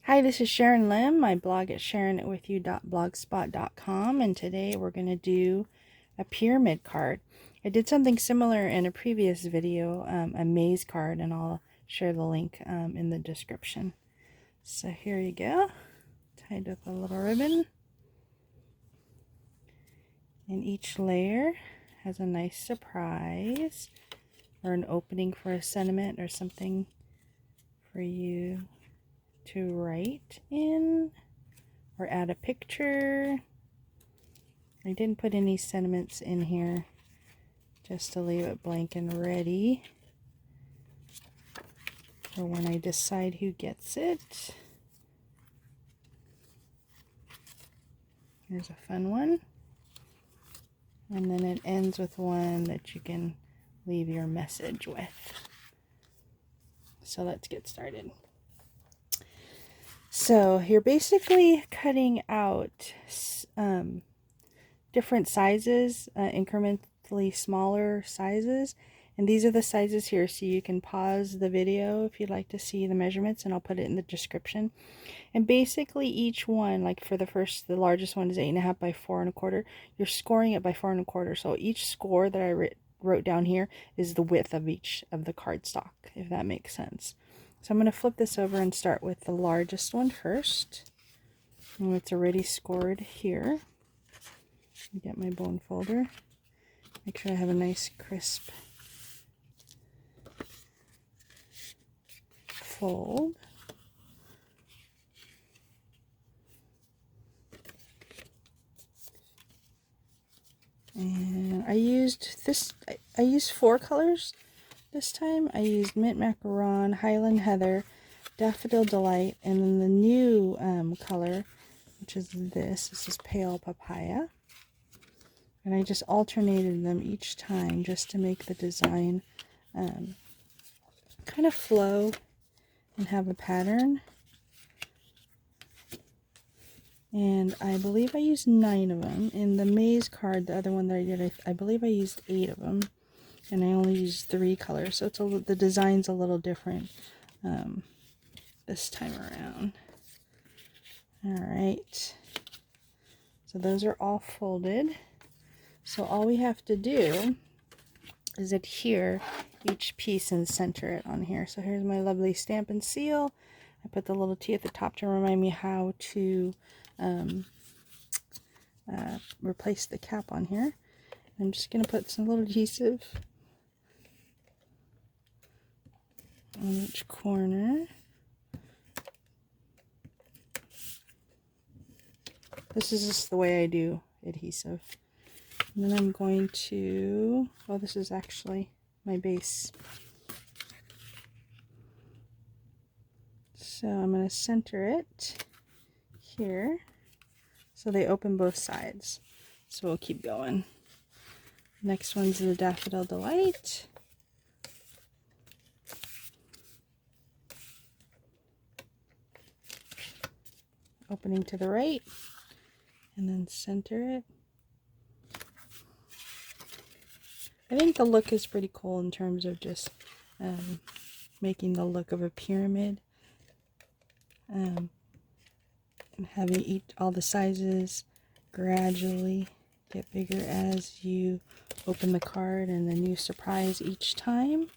Hi, this is Sharon Lim. I blog at sharonitwithyou.blogspot.com, and today we're going to do a pyramid card. I did something similar in a previous video, a maze card, and I'll share the link in the description. So here you go, tied with a little ribbon. And each layer has a nice surprise or an opening for a sentiment or something for you to write in or add a picture. I didn't put any sentiments in here just to leave it blank and ready for when I decide who gets it. Here's a fun one. And then it ends with one that you can leave your message with. So let's get started. So you're basically cutting out different sizes, incrementally smaller sizes. And these are the sizes here, so you can pause the video if you'd like to see the measurements, and I'll put it in the description. And basically each one, like for the largest one is 8.5 by 4 1/4. You're scoring it by 4 1/4. So each score that I wrote down here is the width of each of the cardstock, if that makes sense. So I'm going to flip this over and start with the largest one first. And it's already scored here. Get my bone folder. Make sure I have a nice crisp fold. And I used 4 colors this time. I used Mint Macaron, Highland Heather, Daffodil Delight, and then the new color, which is this is Pale Papaya. And I just alternated them each time just to make the design kind of flow and have a pattern. And I believe I used 9 of them. In the maze card, the other one that I did, I believe I used 8 of them. And I only used 3 colors, so the design's a little different this time around. Alright. So those are all folded. So all we have to do is adhere each piece and center it on here. So here's my lovely Stampin' seal. I put the little T at the top to remind me how to replace the cap on here. I'm just going to put some little adhesive on each corner. This is just the way I do adhesive. And then I'm going to, well, this is actually my base. So I'm going to center it here so they open both sides. So we'll keep going. Next one's the Daffodil Delight. Opening to the right, and then center it. I think the look is pretty cool in terms of just making the look of a pyramid. And having all the sizes gradually get bigger as you open the card, and then you surprise each time.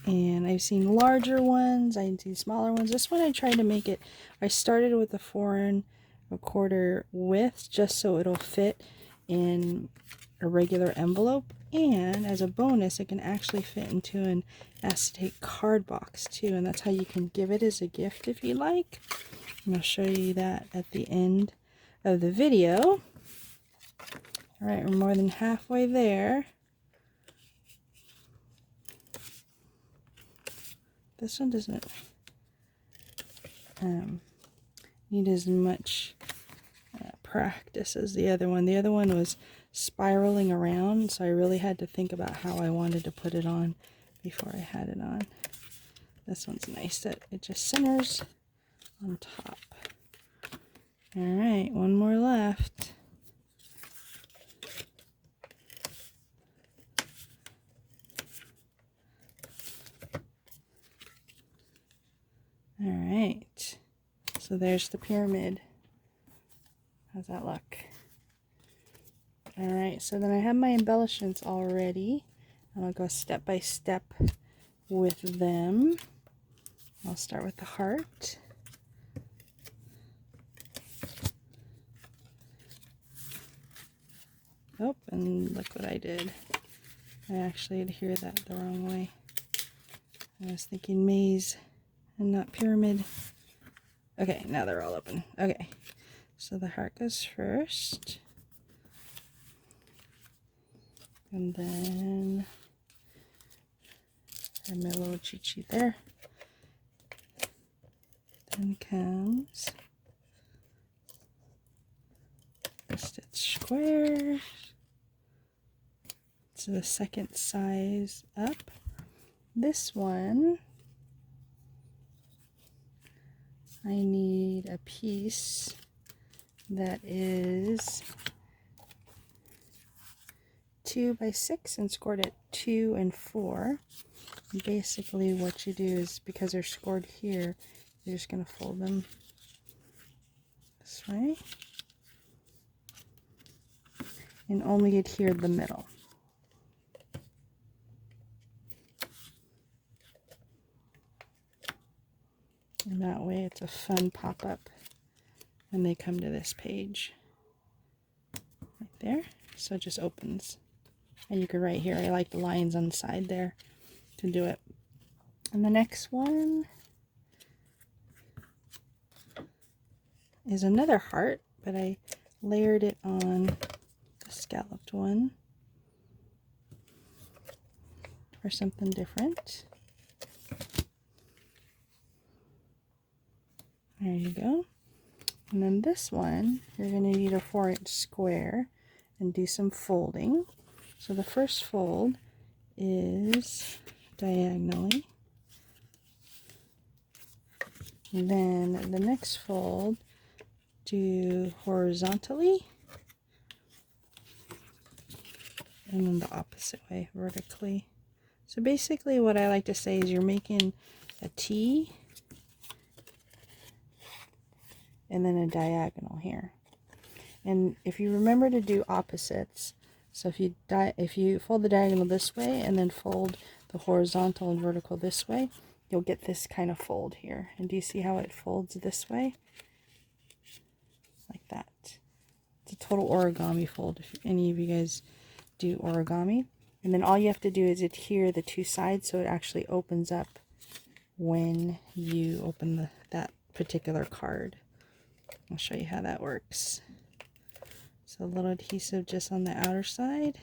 And I've seen larger ones, I've seen smaller ones. This one I tried to make it, I started with a 4 1/4 width just so it'll fit in a regular envelope. And as a bonus, it can actually fit into an acetate card box too. And that's how you can give it as a gift if you like. And I'll show you that at the end of the video. Alright, we're more than halfway there. This one doesn't need as much practice as the other one. The other one was spiraling around, so I really had to think about how I wanted to put it on before I had it on. This one's nice that it just centers on top. Alright, one more left. So there's the pyramid. How's that look? Alright, so then I have my embellishments all ready. And I'll go step by step with them. I'll start with the heart. Oh, and look what I did. I actually adhered that the wrong way. I was thinking maze and not pyramid. Okay, now they're all open. Okay, so the heart goes first. And then and my little cheat sheet there. Then comes the stitch squares. So the second size up. This one, I need a piece that is 2 by 6 and scored at 2 and 4. And basically what you do is, because they're scored here, you're just going to fold them this way and only adhere the middle. And that way it's a fun pop-up when they come to this page. Right there. So it just opens. And you can write here, I like the lines on the side there to do it. And the next one is another heart, but I layered it on the scalloped one for something different. There you go. And then this one, you're going to need a 4-inch square and do some folding. So the first fold is diagonally. And then the next fold, do horizontally. And then the opposite way, vertically. So basically what I like to say is you're making a T and then a diagonal here. And if you remember to do opposites, so if you fold the diagonal this way and then fold the horizontal and vertical this way, you'll get this kind of fold here. And do you see how it folds this way? Like that. It's a total origami fold if any of you guys do origami. And then all you have to do is adhere the two sides so it actually opens up when you open that particular card. I'll show you how that works. So a little adhesive just on the outer side.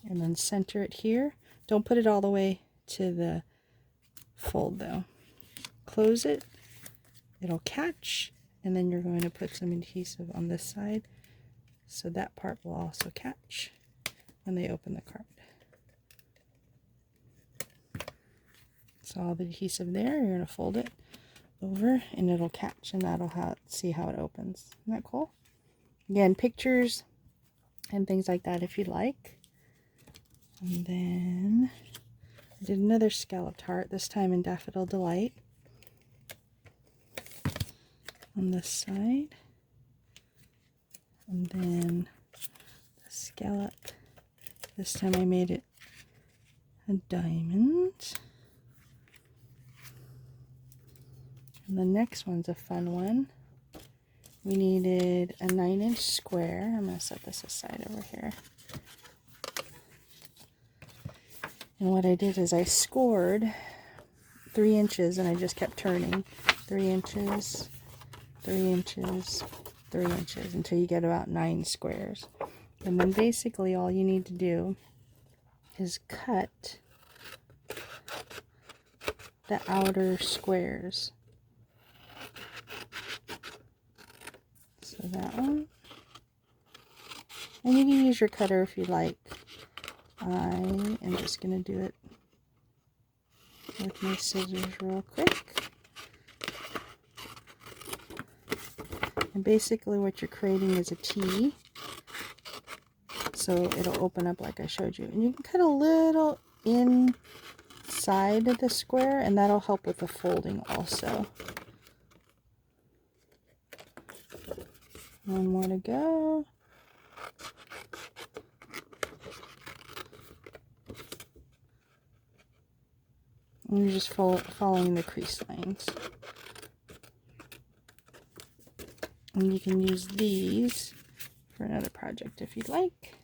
And then center it here. Don't put it all the way to the fold though. Close it. It'll catch. And then you're going to put some adhesive on this side. So that part will also catch when they open the card. So all the adhesive there, you're going to fold it over and it'll catch, and that'll see how it opens. Isn't that cool? Again, pictures and things like that if you like. And then I did another scalloped heart, this time in Daffodil Delight on this side. And then the scallop, this time I made it a diamond. And the next one's a fun one. We needed a 9-inch square. I'm going to set this aside over here. And what I did is I scored 3 inches and I just kept turning 3 inches, 3 inches, 3 inches until you get about 9 squares. And then basically all you need to do is cut the outer squares. So that one. And you can use your cutter if you like. I am just going to do it with my scissors real quick. And basically what you're creating is a T. So it'll open up like I showed you. And you can cut a little inside of the square and that'll help with the folding also. One more to go. And you're just following the crease lines. And you can use these for another project if you'd like.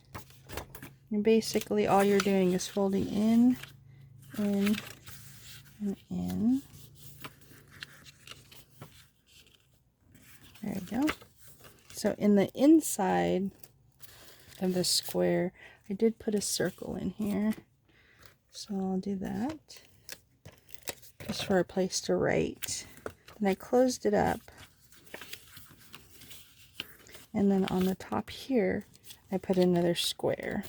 And basically all you're doing is folding in, and in. There we go. So in the inside of the square, I did put a circle in here. So I'll do that. Just for a place to write. And I closed it up. And then on the top here, I put another square.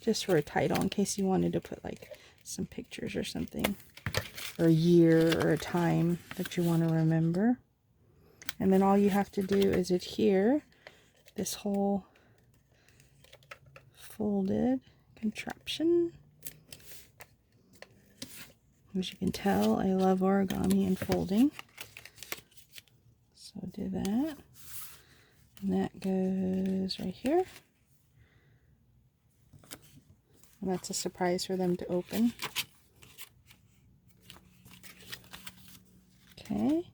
Just for a title, in case you wanted to put like some pictures or something. Or a year or a time that you want to remember. And then all you have to do is adhere this whole folded contraption. As you can tell, I love origami and folding. So do that. And that goes right here. And that's a surprise for them to open. Okay.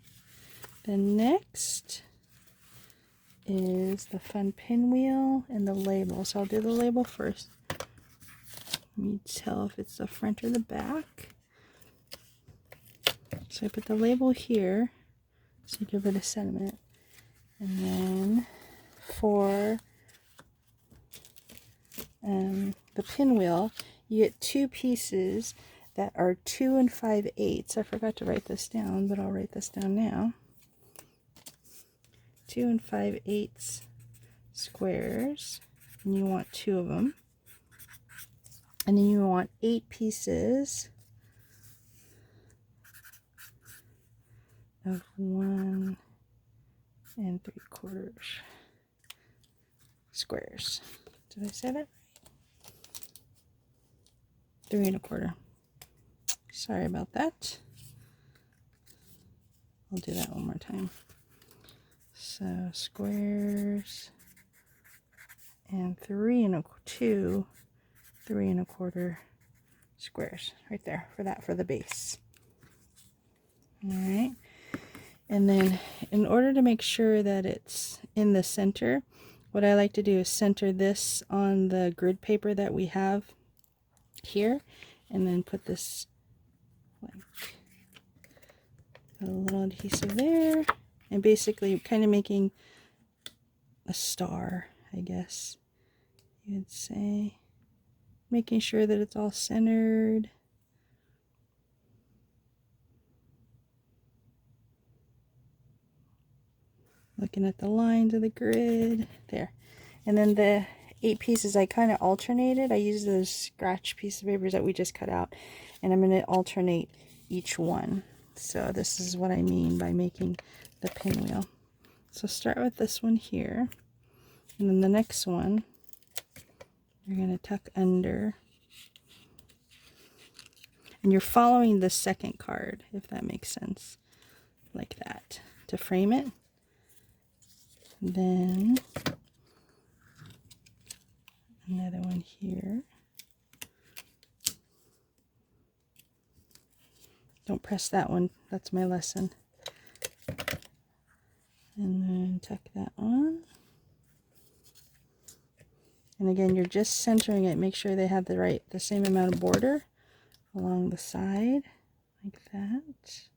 Then next is the fun pinwheel and the label. So I'll do the label first. Let me tell if it's the front or the back. So I put the label here, so you give it a sentiment. And then for the pinwheel, you get two pieces that are 2 5/8. I forgot to write this down, but I'll write this down now. 2 5/8 squares, and you want 2 of them. And then you want 8 pieces of 1 3/4 squares. Did I say that right? 3 1/4. Sorry about that. I'll do that one more time. So squares and 3 2 3 1/4 squares right there for the base. All right. And then in order to make sure that it's in the center, what I like to do is center this on the grid paper that we have here, and then put this like a little adhesive there, and basically kind of making a star, I guess you would say, making sure that it's all centered. Looking at the lines of the grid there. And then the 8 pieces I kind of alternated. I used those scratch piece of papers that we just cut out, and I'm going to alternate each one. So this is what I mean by making the pinwheel. So start with this one here, and then the next one you're going to tuck under, and you're following the second card, if that makes sense, like that, to frame it. Then another one here. Don't press that one, that's my lesson. And then tuck that one. And again, you're just centering it. Make sure they have the same amount of border along the side, like that.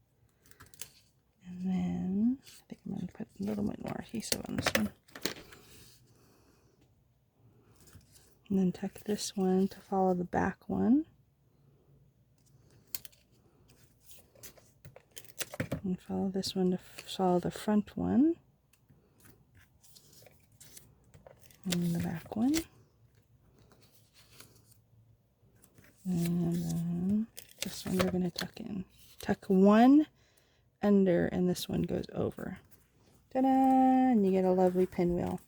And then I think I'm going to put a little bit more adhesive on this one. And then tuck this one to follow the back one. And follow this one to follow the front one. And the back one. And then this one we're going to tuck in. Tuck one under, and this one goes over. Ta-da! And you get a lovely pinwheel.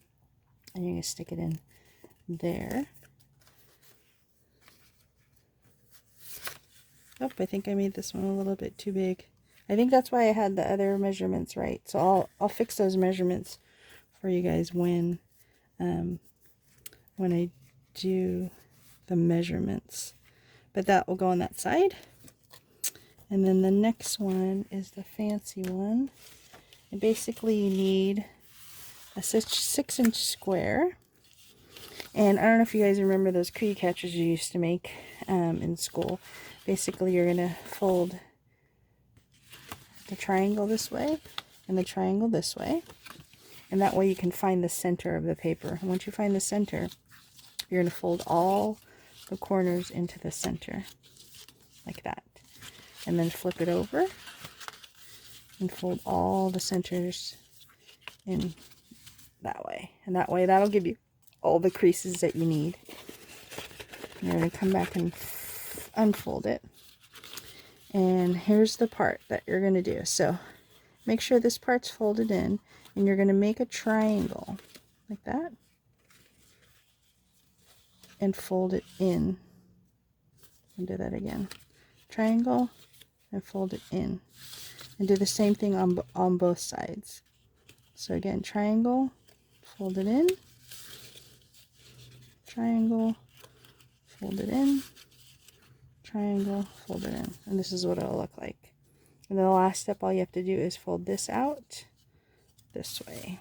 And you're going to stick it in there. Oh, I think I made this one a little bit too big. I think that's why I had the other measurements right. So I'll fix those measurements for you guys when I do the measurements. But that will go on that side. And then the next one is the fancy one. And basically you need a 6-inch square. And I don't know if you guys remember those cookie catchers you used to make in school. Basically you're going to fold the triangle this way and the triangle this way. And that way you can find the center of the paper. And once you find the center, you're going to fold all the corners into the center. Like that. And then flip it over and fold all the centers in that way. And that way that'll give you all the creases that you need. You're going to come back and unfold it. And here's the part that you're going to do. So make sure this part's folded in, and you're going to make a triangle like that and fold it in. And do that again. Triangle and fold it in. And do the same thing on both sides. So again, triangle, fold it in. Triangle, fold it in. Triangle, fold it in. And this is what it'll look like. And then the last step, all you have to do is fold this out this way.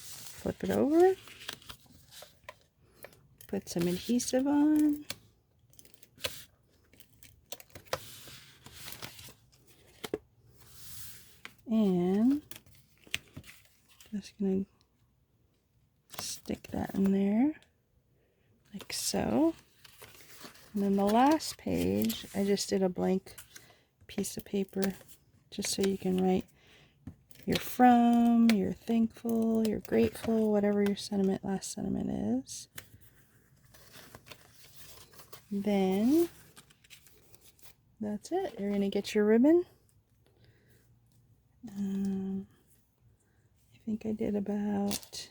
Flip it over. Put some adhesive on. And just going to stick that in there like so. And then the last page, I just did a blank piece of paper just so you can write you're from, you're thankful, you're grateful, whatever your sentiment, last sentiment is. Then that's it. You're going to get your ribbon. I think I did about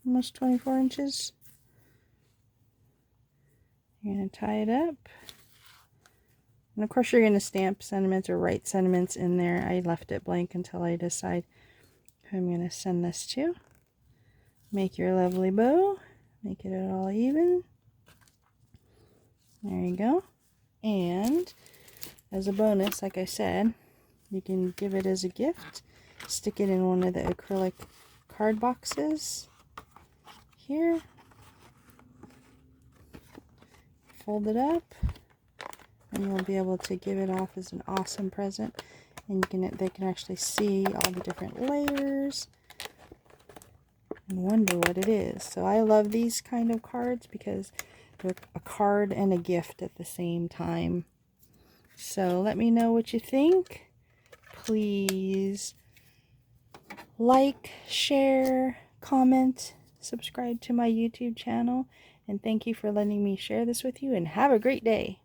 almost 24 inches. You're going to tie it up. And of course you're going to stamp sentiments or write sentiments in there. I left it blank until I decide who I'm going to send this to. Make your lovely bow. Make it all even. There you go. And as a bonus, like I said, you can give it as a gift. Stick it in one of the acrylic card boxes here. Fold it up. And you'll be able to give it off as an awesome present. And they can actually see all the different layers and wonder what it is. So I love these kind of cards because they're a card and a gift at the same time. So let me know what you think. Please like, share, comment, subscribe to my YouTube channel. And thank you for letting me share this with you, and have a great day.